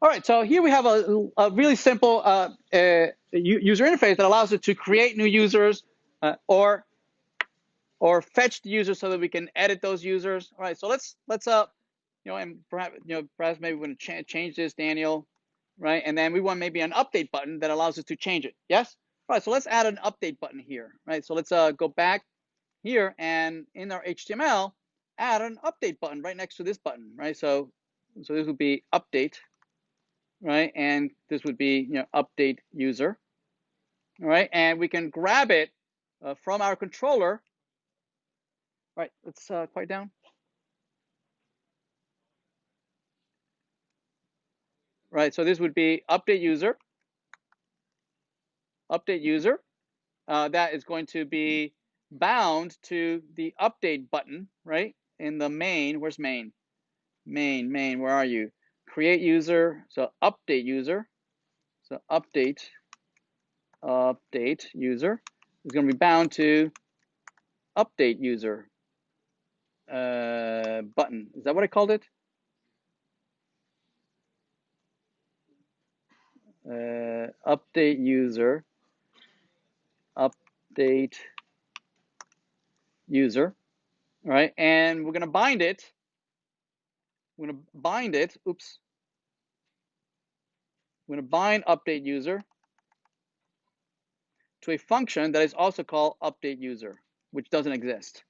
All right, so here we have a really simple user interface that allows us to create new users or fetch the users so that we can edit those users. All right, so let's and perhaps maybe we want to change this, Daniel, right? And then we want maybe an update button that allows us to change it. Yes. All right, so let's add an update button here, right? So let's go back here and in our HTML add an update button right next to this button, right? So this would be update, right? And this would be update user, all right? And we can grab it from our controller. All right, let's quiet down. Right, so this would be update user. That is going to be bound to the update button, right? In the main, where's main? Main, where are you? Create user, so update user. So update user is going to be bound to update user button. Is that what I called it? Update user, update user, all right? And we're going to bind it. We're going to bind it. Oops. We're going to bind update user to a function that is also called update user, which doesn't exist.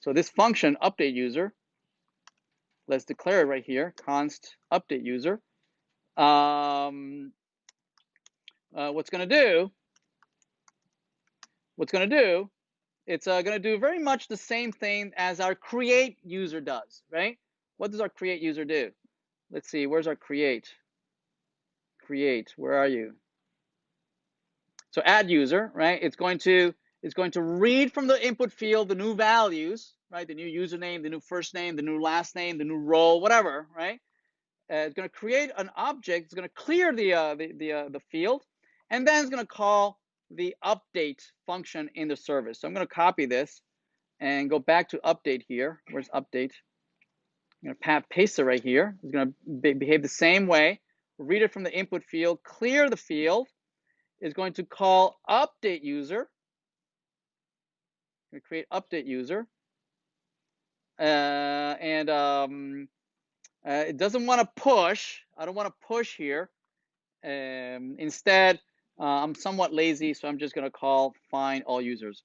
So this function update user, let's declare it right here, const update user. What's going to do? It's going to do very much the same thing as our create user does, right? What does our create user do? Let's see, where's our create? Create, where are you? So add user, right? It's going to read from the input field the new values, right? The new username, the new first name, the new last name, the new role, whatever, right? It's going to create an object. It's going to clear the field, and then it's going to call the update function in the service. So I'm going to copy this and go back to update here. Where's update? I'm going to paste it right here. It's going to behave the same way. Read it from the input field, clear the field. Is going to call update user. Going to create update user, and it doesn't want to push. I don't want to push here. Instead, I'm somewhat lazy, so I'm just going to call find all users.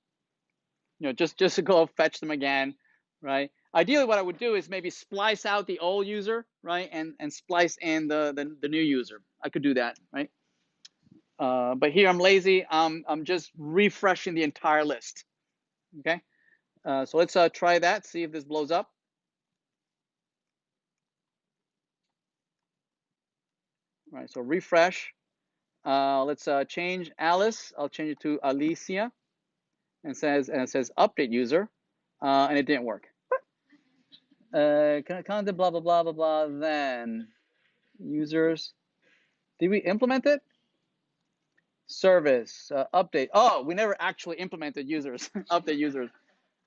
Just to go fetch them again, right? Ideally, what I would do is maybe splice out the old user, right, and splice in the new user. I could do that, right? But here I'm lazy. I'm just refreshing the entire list. Okay, so let's try that. See if this blows up. All right, so refresh. Let's change Alice. I'll change it to Alicia, and it says update user, and it didn't work. Content blah blah blah blah blah. Then users. Did we implement it? Service update. Oh, we never actually implemented users. Update users.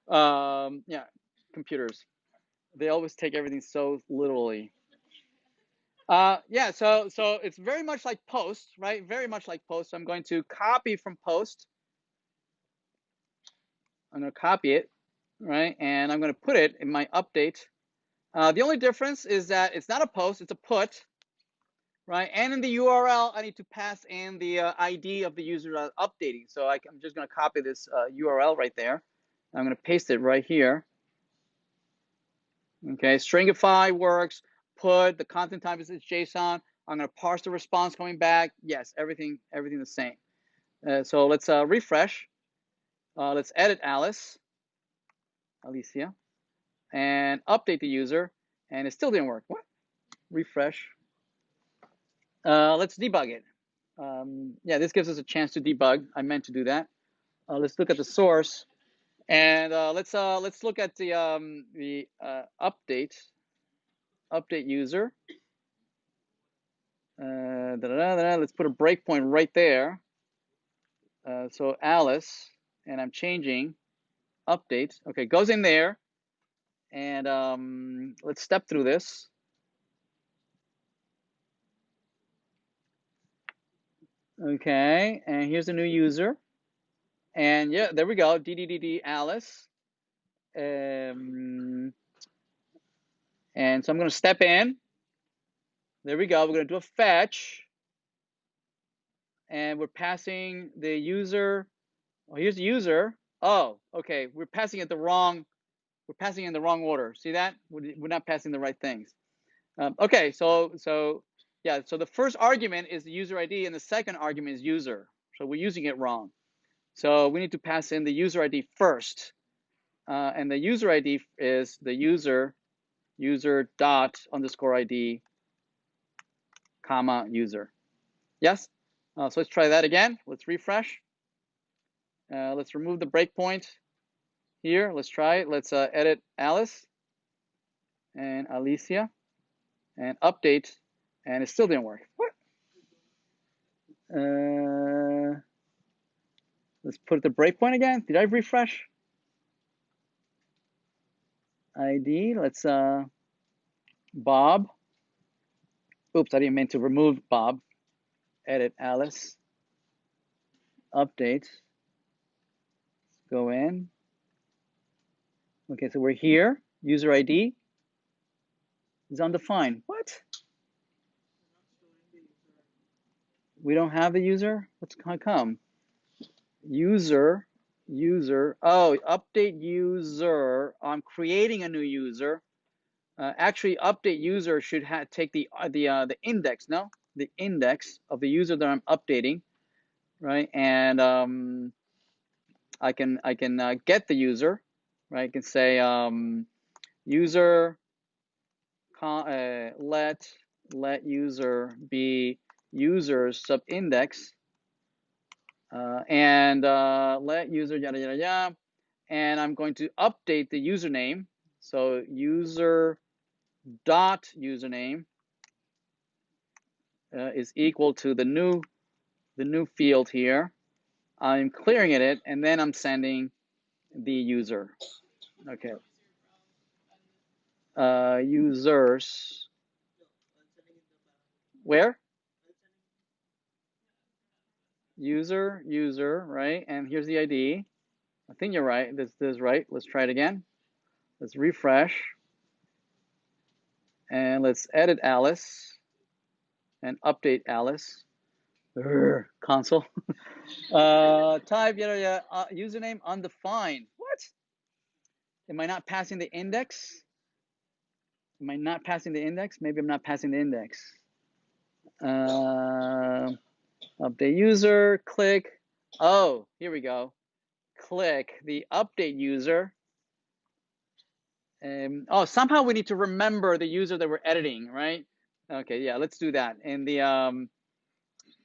Yeah, computers. They always take everything so literally. Yeah, so it's very much like post, right? Very much like post. So I'm going to copy from post. I'm going to copy it, right? And I'm going to put it in my update. The only difference is that it's not a post, it's a put, right? And in the URL, I need to pass in the ID of the user updating. So I'm just going to copy this URL right there. I'm going to paste it right here. Okay, stringify works. Put the content type is JSON. I'm going to parse the response coming back. Yes, everything the same. So let's refresh. Let's edit Alicia, and update the user, and it still didn't work. What? Refresh. Let's debug it. Yeah, this gives us a chance to debug. I meant to do that. Let's look at the source, and let's look at the update user. Let's put a breakpoint right there. So Alice, and I'm changing update. Okay, goes in there, and let's step through this. Okay, and here's a new user. And yeah, there we go, DDDD Alice. And so I'm going to step in. There we go. We're going to do a fetch. And we're passing the user. Oh, here's the user. Oh, okay. We're passing it the wrong. We're passing in the wrong order. See that? We're not passing the right things. Okay, so yeah. So the first argument is the user ID, and the second argument is user. So we're using it wrong. So we need to pass in the user ID first, and the user ID is the user dot underscore ID, comma user. Yes. So let's try that again. Let's refresh. Let's remove the breakpoint here. Let's try it. Let's edit Alice and Alicia and update, and it still didn't work. What? Let's put the breakpoint again. Did I refresh? ID. Let's Bob. Oops, I didn't mean to remove Bob. Edit Alice. Update. Go in. Okay, so we're here. User ID is undefined. What? We don't have the user? What's how come? User. Oh, update user. I'm creating a new user. Actually, update user should take the index. No, the index of the user that I'm updating, right? And I can get the user, right? I can say user let user be user sub index, and let user yada yada yada, and I'm going to update the username. So user dot username is equal to the new field here. I'm clearing it, and then I'm sending the user. Okay. Users. Where? User, right? And here's the ID. I think you're right. This is right. Let's try it again. Let's refresh. And let's edit Alice and update Alice. Console. Type username undefined. What? Am I not passing the index? Am I not passing the index? Maybe I'm not passing the index. Update user, click. Oh, here we go. Click the update user. Oh, somehow we need to remember the user that we're editing, right? Okay, yeah, let's do that. And the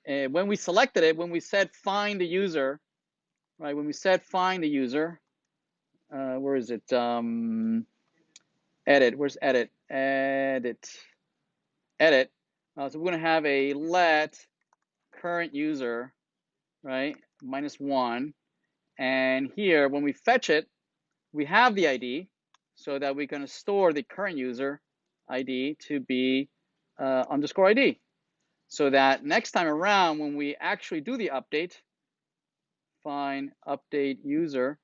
when we selected it, when we said find the user, right? When we said find the user, where is it? Edit. Where's edit? Edit. So we're gonna have a let current user, right? -1. And here, when we fetch it, we have the ID, so that we're gonna store the current user ID to be underscore ID. So that next time around, when we actually do the update, find update user,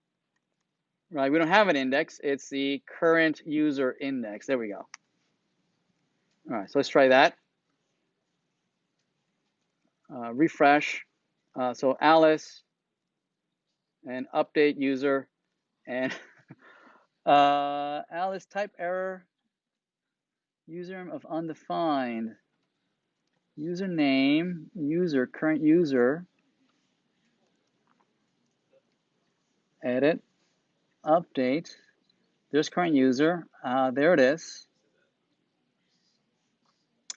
right? We don't have an index, it's the current user index. There we go. All right, so let's try that. Refresh. So Alice and update user, and Alice type error, user of undefined. Username, user, current user, edit, update. There's current user. There it is.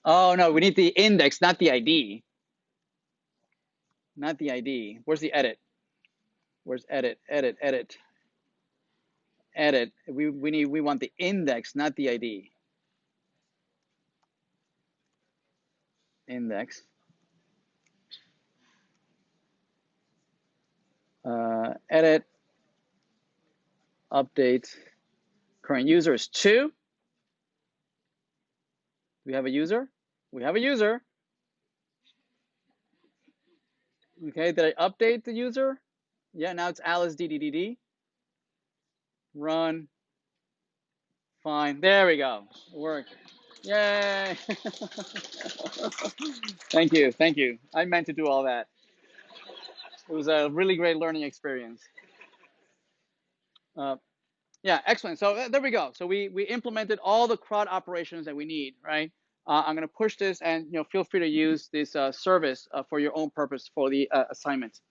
Oh no, we need the index, not the ID. Not the ID. Where's the edit? Where's edit? Edit. We want the index, not the ID. Index. Edit. Update. Current user is 2. Do we have a user? We have a user. Okay, did I update the user? Yeah, now it's Alice DDDD. Run. Fine. There we go. It worked. Yay! Thank you. Thank you. I meant to do all that. It was a really great learning experience. Uh, yeah, excellent. So there we go. So we implemented all the CRUD operations that we need, right? I'm going to push this, and feel free to use this service for your own purpose for the assignment.